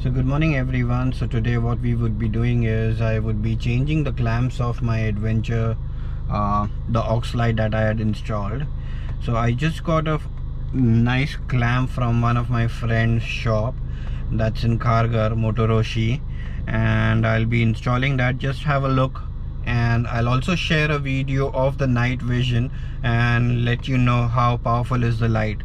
So good morning everyone. So today what we would be doing is I would be changing the clamps of my Adventure, the aux light that I had installed. So I just got a nice clamp from one of my friend's shop that's in Kharghar, Motoroshi, and I'll be installing that. Just have a look, and I'll also share a video of the night vision and let you know how powerful is the light.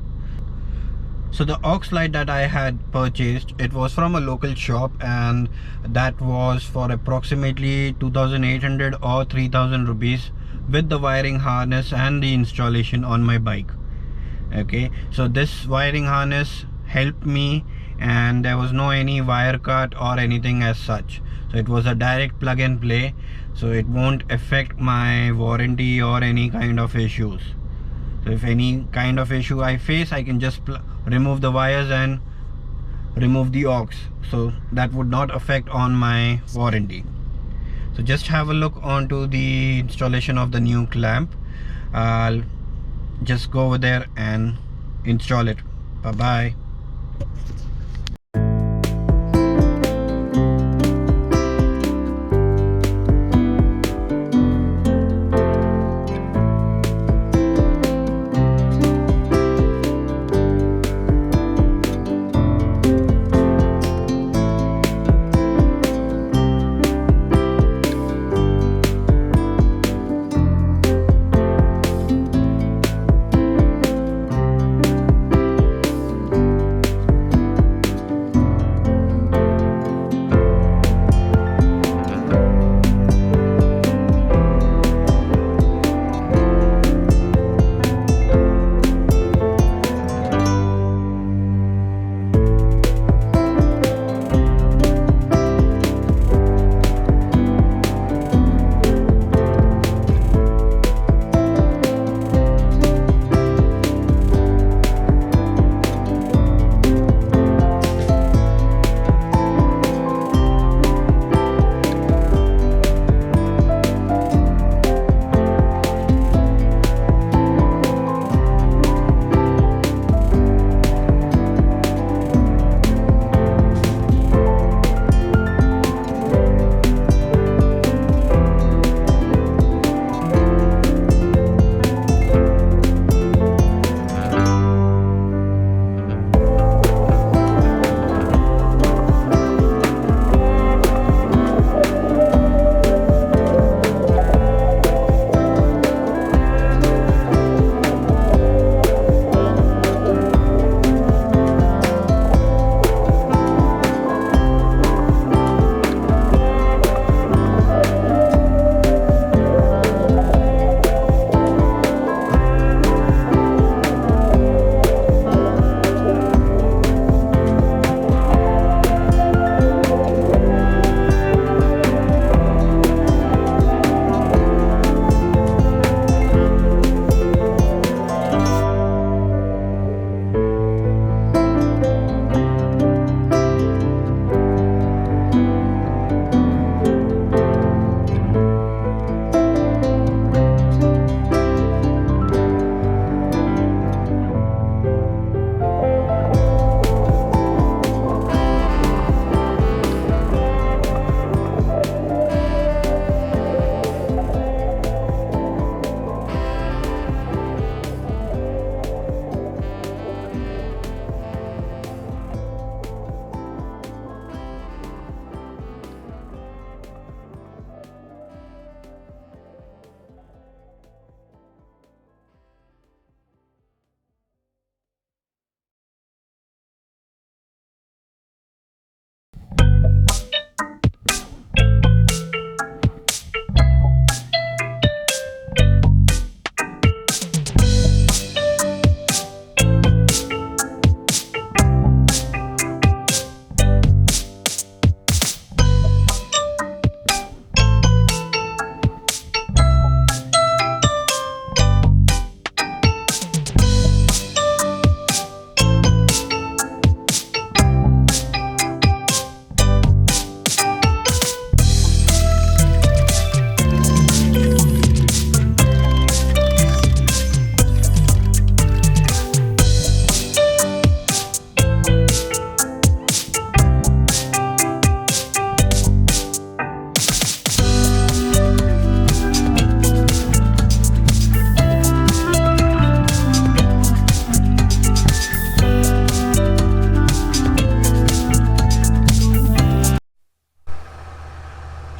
So the aux light that I had purchased, it was from a local shop, and that was for approximately 2800 or 3000 rupees with the wiring harness and the installation on my bike. Okay, so this wiring harness helped me, and there was no any wire cut or anything as such. So it was a direct plug and play, so it won't affect my warranty or any kind of issues. So if any kind of issue I face, I can just remove the wires and remove the aux, so that would not affect on my warranty. So just have a look onto the installation of the new clamp. I'll just go over there and install it. Bye bye.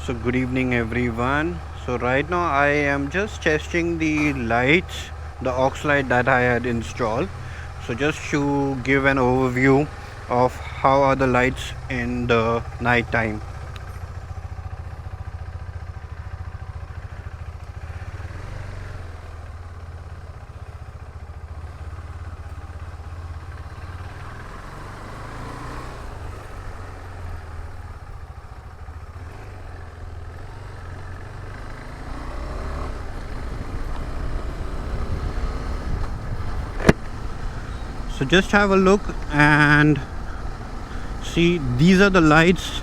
So good evening everyone. So right now I am just testing the lights, the aux light that I had installed. So just to give an overview of how are the lights in the night time. So just have a look and see, these are the lights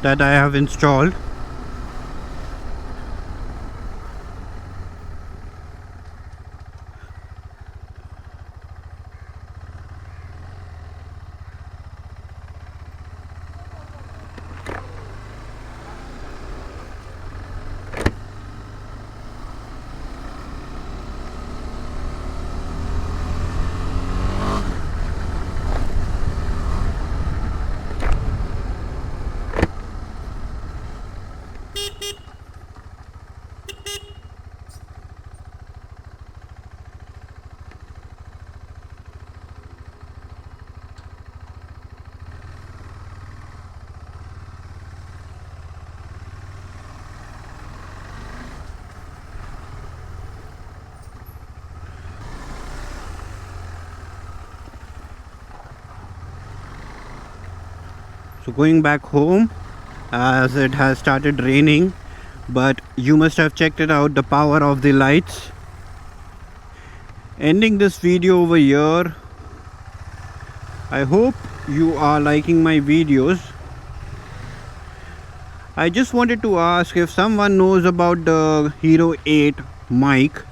that I have installed. So going back home, as it has started raining, but you must have checked it out, the power of the lights. Ending this video over here. I hope you are liking my videos. I just wanted to ask if someone knows about the Hero 8 mic.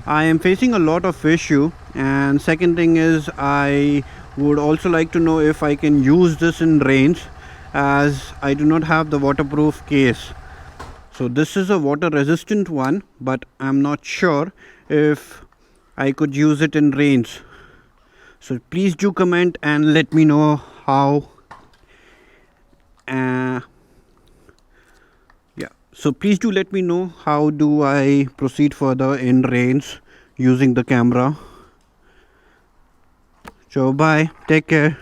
I am facing a lot of issue, and second thing is I would also like to know if I can use this in rains, as I do not have the waterproof case. So this is a water resistant one, but I'm not sure if I could use it in rains. So please do comment and let me know how. So please do let me know how do I proceed further in rains using the camera. So bye, take care.